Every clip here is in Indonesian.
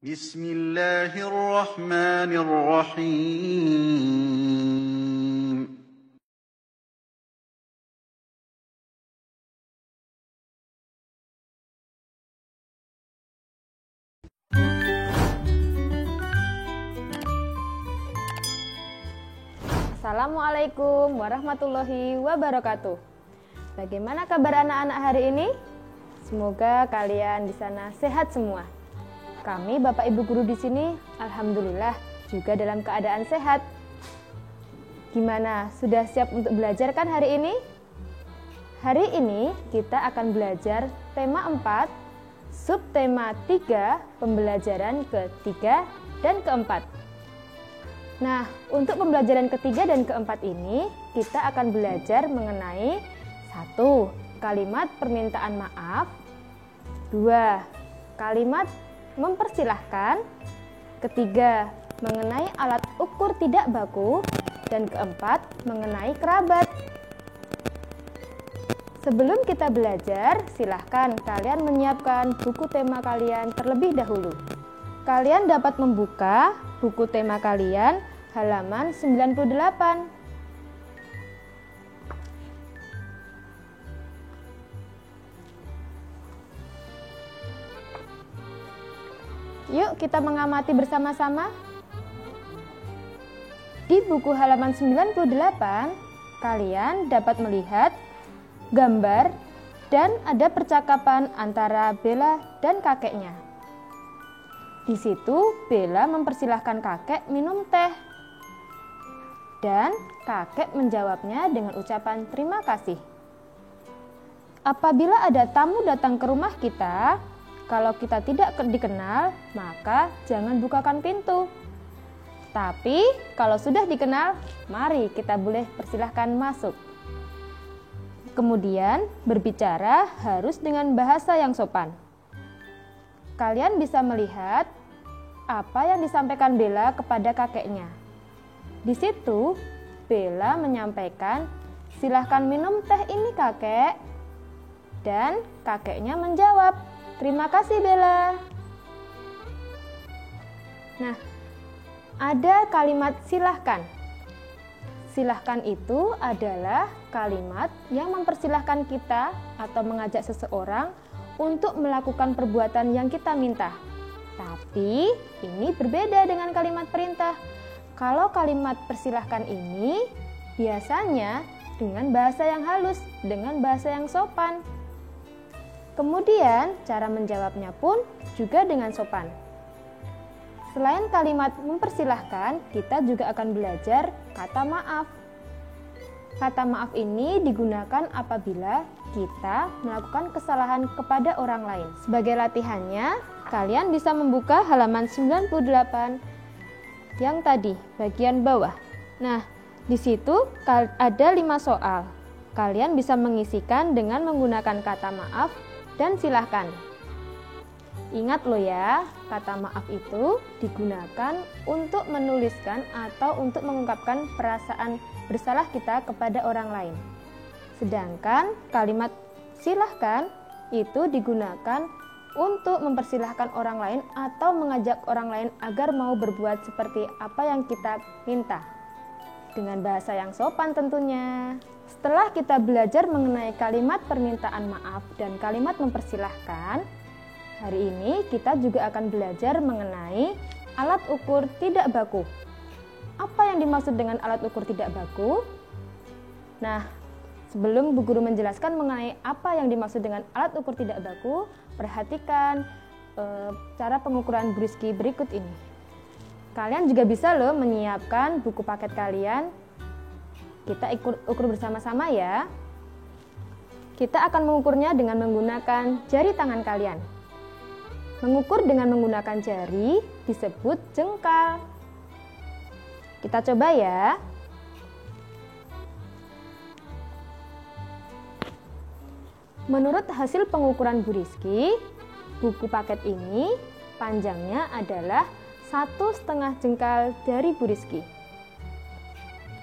Bismillahirrahmanirrahim. Assalamualaikum warahmatullahi wabarakatuh. Bagaimana kabar anak-anak hari ini? Semoga kalian di sana sehat semua. Kami Bapak Ibu guru di sini alhamdulillah juga dalam keadaan sehat. Gimana? Sudah siap untuk belajar kan hari ini? Hari ini kita akan belajar tema 4, subtema 3, pembelajaran ketiga dan keempat. Nah, untuk pembelajaran ketiga dan keempat ini, kita akan belajar mengenai 1. Kalimat permintaan maaf, 2. Kalimat mempersilahkan, 3. Mengenai alat ukur tidak baku, dan keempat, mengenai kerabat. Sebelum kita belajar, silahkan kalian menyiapkan buku tema kalian terlebih dahulu. Kalian dapat membuka buku tema kalian halaman 98. Yuk kita mengamati bersama-sama. Di buku halaman 98, kalian dapat melihat gambar dan ada percakapan antara Bella dan kakeknya. Di situ Bella mempersilahkan kakek minum teh. Dan kakek menjawabnya dengan ucapan terima kasih. Apabila ada tamu datang ke rumah kita, kalau kita tidak dikenal, maka jangan bukakan pintu. Tapi kalau sudah dikenal, mari kita boleh persilahkan masuk. Kemudian berbicara harus dengan bahasa yang sopan. Kalian bisa melihat apa yang disampaikan Bella kepada kakeknya. Di situ Bella menyampaikan, "Silahkan minum teh ini kakek." Dan kakeknya menjawab, "Terima kasih Bella." Nah, ada kalimat silahkan. Silahkan itu adalah kalimat yang mempersilahkan kita atau mengajak seseorang untuk melakukan perbuatan yang kita minta. Tapi ini berbeda dengan kalimat perintah. Kalau kalimat persilahkan ini biasanya dengan bahasa yang halus, dengan bahasa yang sopan. Kemudian cara menjawabnya pun juga dengan sopan. Selain kalimat mempersilahkan, kita juga akan belajar kata maaf. Kata maaf ini digunakan apabila kita melakukan kesalahan kepada orang lain. Sebagai latihannya, kalian bisa membuka halaman 98 yang tadi, bagian bawah. Nah, di situ ada 5 soal. Kalian bisa mengisikan dengan menggunakan kata maaf dan silahkan. Ingat loh ya, kata maaf itu digunakan untuk menuliskan atau untuk mengungkapkan perasaan bersalah kita kepada orang lain. Sedangkan kalimat silahkan itu digunakan untuk mempersilahkan orang lain atau mengajak orang lain agar mau berbuat seperti apa yang kita minta. Dengan bahasa yang sopan tentunya. Setelah kita belajar mengenai kalimat permintaan maaf dan kalimat mempersilahkan, hari ini kita juga akan belajar mengenai alat ukur tidak baku. Apa yang dimaksud dengan alat ukur tidak baku? Nah, sebelum Bu Guru menjelaskan mengenai apa yang dimaksud dengan alat ukur tidak baku, perhatikan cara pengukuran Bruschi berikut ini. Kalian juga bisa loh menyiapkan buku paket kalian. Kita ukur bersama-sama ya. Kita akan mengukurnya dengan menggunakan jari tangan kalian. Mengukur dengan menggunakan jari disebut jengkal. Kita coba ya. Menurut hasil pengukuran Bruschi, buku paket ini panjangnya adalah 1,5 jengkal dari Bruschi.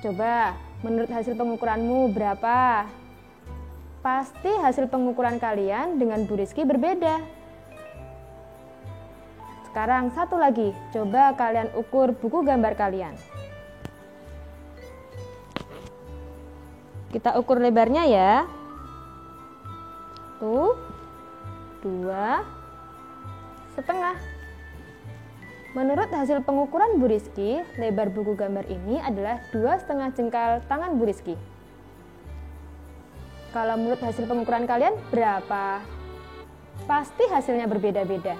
Coba, menurut hasil pengukuranmu berapa? Pasti hasil pengukuran kalian dengan Bruschi berbeda. sekarang satu lagi. Coba kalian ukur buku gambar kalian. Kita ukur lebarnya ya. 1, 2, setengah. Menurut hasil pengukuran Bu Rizky, lebar buku gambar ini adalah 2,5 jengkal tangan Bu Rizky. Kalau menurut hasil pengukuran kalian berapa? Pasti hasilnya berbeda-beda.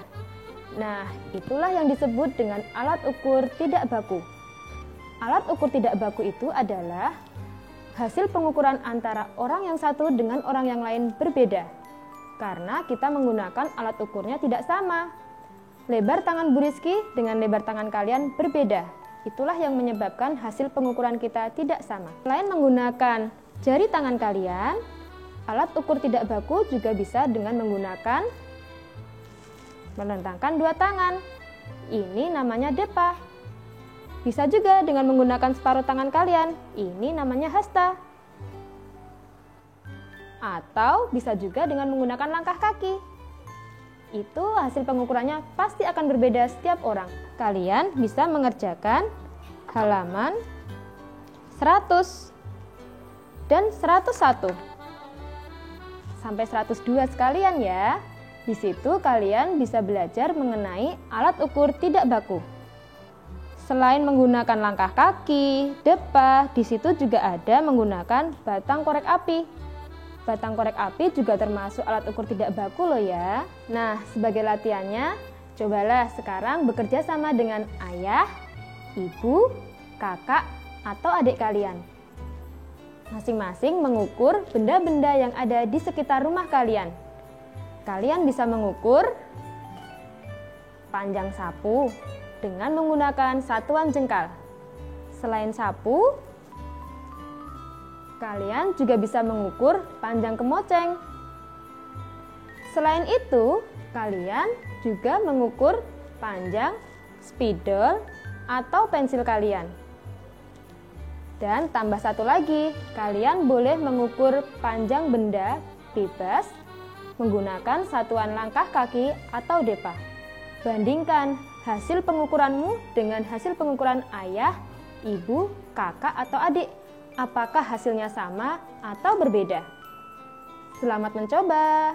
Nah, itulah yang disebut dengan alat ukur tidak baku. Alat ukur tidak baku itu adalah hasil pengukuran antara orang yang satu dengan orang yang lain berbeda. Karena kita menggunakan alat ukurnya tidak sama. Lebar tangan Bu Rizky dengan lebar tangan kalian berbeda. Itulah yang menyebabkan hasil pengukuran kita tidak sama. Selain menggunakan jari tangan kalian, alat ukur tidak baku juga bisa dengan menggunakan merentangkan dua tangan. Ini namanya depa. Bisa juga dengan menggunakan separuh tangan kalian. Ini namanya hasta. Atau bisa juga dengan menggunakan langkah kaki. Itu hasil pengukurannya pasti akan berbeda setiap orang. Kalian bisa mengerjakan halaman 100 dan 101 sampai 102 sekalian ya. Di situ kalian bisa belajar mengenai alat ukur tidak baku. Selain menggunakan langkah kaki, depa, di situ juga ada menggunakan batang korek api. Batang korek api juga termasuk alat ukur tidak baku loh ya. Nah, sebagai latihannya, cobalah sekarang bekerja sama dengan ayah, ibu, kakak, atau adik kalian. Masing-masing mengukur benda-benda yang ada di sekitar rumah kalian. Kalian bisa mengukur panjang sapu dengan menggunakan satuan jengkal. Selain sapu, kalian juga bisa mengukur panjang kemoceng. Selain itu, kalian juga mengukur panjang spidol atau pensil kalian. Dan tambah satu lagi, kalian boleh mengukur panjang benda bebas menggunakan satuan langkah kaki atau depa. Bandingkan hasil pengukuranmu dengan hasil pengukuran ayah, ibu, kakak, atau adik. Apakah hasilnya sama atau berbeda? Selamat mencoba!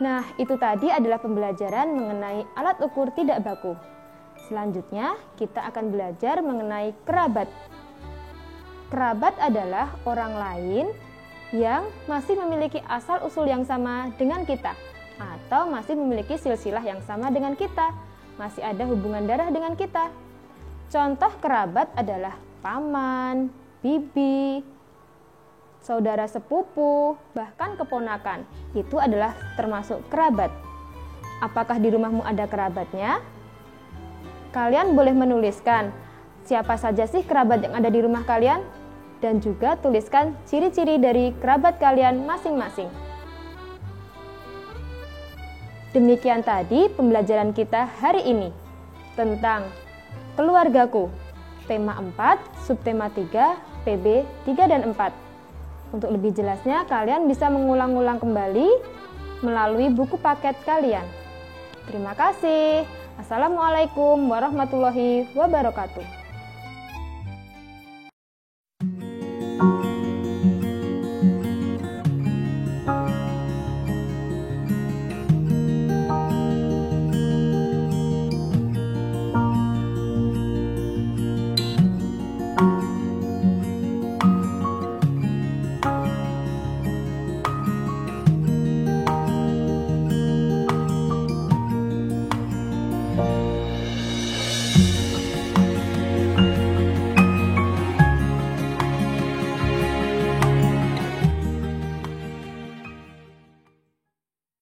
Nah, itu tadi adalah pembelajaran mengenai alat ukur tidak baku. Selanjutnya, kita akan belajar mengenai kerabat. Kerabat adalah orang lain yang masih memiliki asal-usul yang sama dengan kita, atau masih memiliki silsilah yang sama dengan kita, masih ada hubungan darah dengan kita. Contoh kerabat adalah paman, bibi, saudara sepupu, bahkan keponakan. Itu adalah termasuk kerabat. Apakah di rumahmu ada kerabatnya? Kalian boleh menuliskan siapa saja sih kerabat yang ada di rumah kalian, dan juga tuliskan ciri-ciri dari kerabat kalian masing-masing. Demikian tadi pembelajaran kita hari ini tentang keluargaku. Tema 4, subtema 3, PB 3 dan 4. Untuk lebih jelasnya, kalian bisa mengulang-ulang kembali melalui buku paket kalian. Terima kasih. Assalamualaikum warahmatullahi wabarakatuh.